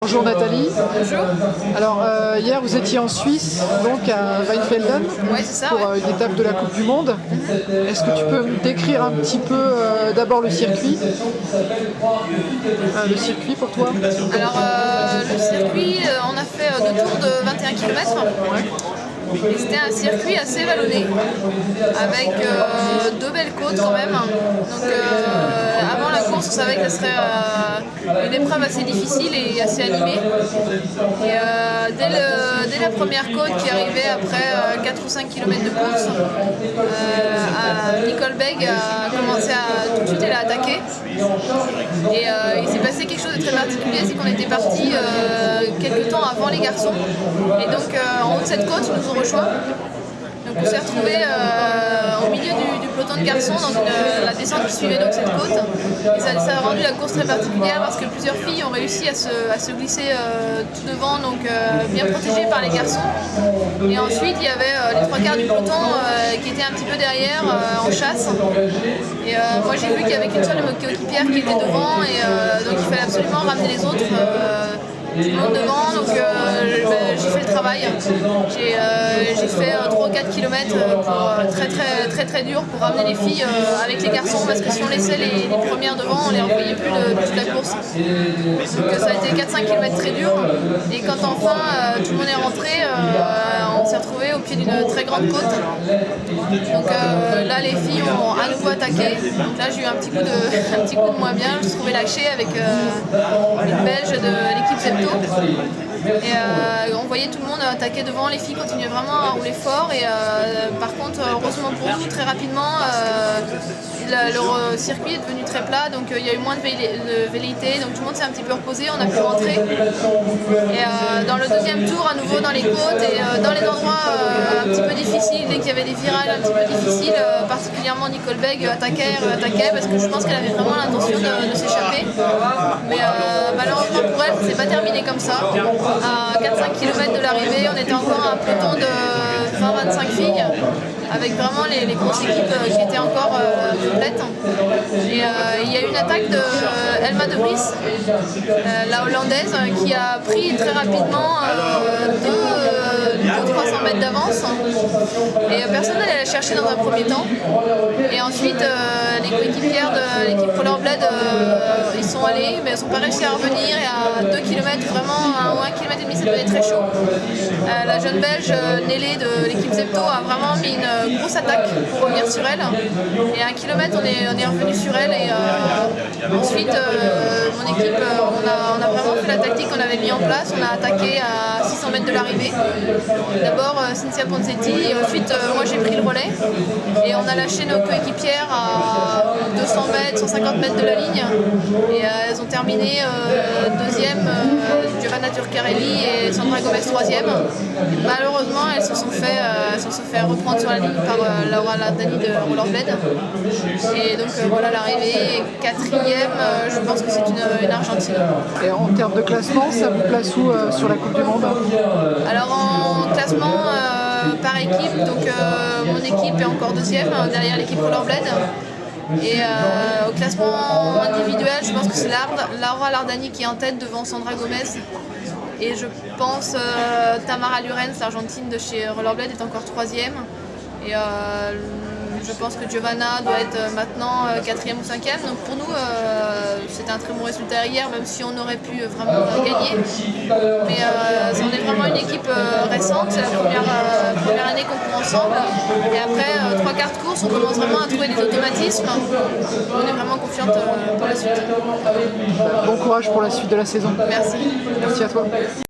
Bonjour Nathalie. Bonjour. Alors hier vous étiez en Suisse, donc à Weinfelden, Ouais, c'est ça, pour ouais. une étape de la Coupe du Monde. Est-ce que tu peux me décrire un petit peu d'abord le circuit pour toi? Alors le circuit, on a fait deux tours de 21 km. Et c'était un circuit assez vallonné, avec deux belles côtes quand même. Donc avant la course, on savait que ce serait une épreuve assez difficile et assez animée. Et dès la première côte qui arrivait après 4 ou 5 km de course, Nicole Begg a commencé à tout de suite elle a attaqué. Et il s'est passé quelque chose de très particulier, c'est qu'on était parti quelques temps avant les garçons. Et donc en haut de cette côte, ils nous ont rejoints. Donc on s'est retrouvés au milieu du peloton de garçons dans la descente qui suivait donc cette côte. Et ça a rendu la course très particulière parce que plusieurs filles ont réussi à se glisser tout devant, donc bien protégées par les garçons. Et ensuite il y avait les trois quarts du peloton qui étaient un petit peu derrière en chasse. Et moi j'ai vu qu'il y avait qu'une seule coéquipière qui était devant et donc il fallait absolument ramener les autres. Tout le monde devant, donc j'ai fait le travail. J'ai fait 3 ou 4 km très dur pour ramener les filles avec les garçons parce que si on laissait les premières devant, on les revoyait plus de toute la course. Donc ça a été 4-5 km très dur et quand enfin tout le monde est rentré, on s'est retrouvé au pied d'une très grande côte. Donc là les filles ont à nouveau attaqué. Donc là j'ai eu un petit coup de moins bien, je me suis trouvée lâchée avec une belge de l'équipe Zepto. Et on voyait tout le monde attaquer devant, les filles continuaient vraiment à rouler fort et par contre heureusement pour nous très rapidement le circuit est devenu très plat, donc il y a eu moins de velléité, donc tout le monde s'est un petit peu reposé, on a pu rentrer. Et dans le deuxième tour à nouveau dans les côtes et dans les endroits un petit peu difficiles, dès qu'il y avait des virages un petit peu difficiles, particulièrement Nicole Begg attaquait parce que je pense qu'elle avait vraiment l'intention de s'échapper. Mais malheureusement pour elle, ça s'est pas terminé comme ça. À 4-5 km de l'arrivée, on était encore un peloton de 20-25 filles, avec vraiment les grosses équipes qui étaient encore complètes. Et il y a eu une attaque de Elma de Vries, la hollandaise, qui a pris très rapidement 200-300 mètres d'avance. Et personne n'allait la chercher dans un premier temps. Et ensuite, les coéquipières de l'équipe Rollerblade, ils sont allés, mais ils n'ont pas réussi à revenir. Et à 2 km, vraiment, ou 1 km et demi, ça devenait très chaud. La jeune belge, Nelly de l'équipe Zepto, a vraiment mis une grosse attaque pour revenir sur elle. Et à 1 km, on est revenu sur elle. Et ensuite, mon équipe, on a vraiment fait la tactique qu'on avait mis en place. On a attaqué à 600 mètres de l'arrivée. D'abord Cynthia Ponzetti, et ensuite moi j'ai pris le relais. Et on a lâché nos coéquipières à 200 mètres, 150 mètres de la ligne. Et elles ont terminé deuxième, Giovanna Turcarelli et Sandra Gomez troisième. Malheureusement, elles se sont fait reprendre sur la ligne par Laura Lardani de Rollerblade. Et donc voilà l'arrivée. Quatrième, je pense que c'est une Argentine. Et en termes de classement, ça vous place où sur la Coupe du Monde? Alors en classement par équipe, donc mon équipe est encore deuxième derrière l'équipe Rollerblade. Et au classement individuel, je pense que c'est Laura Lardani qui est en tête devant Sandra Gomez. Et je pense Tamara Lurens, l'Argentine de chez Rollerblade, est encore troisième. Et je pense que Giovanna doit être maintenant 4e ou 5e. Donc pour nous, c'était un très bon résultat hier, même si on aurait pu vraiment gagner. Mais on est vraiment une équipe récente, c'est la première année qu'on court ensemble. Et après 3 quarts de course, on commence vraiment à trouver des automatismes. On est vraiment confiante pour la suite. Bon courage pour la suite de la saison. Merci. Merci à toi.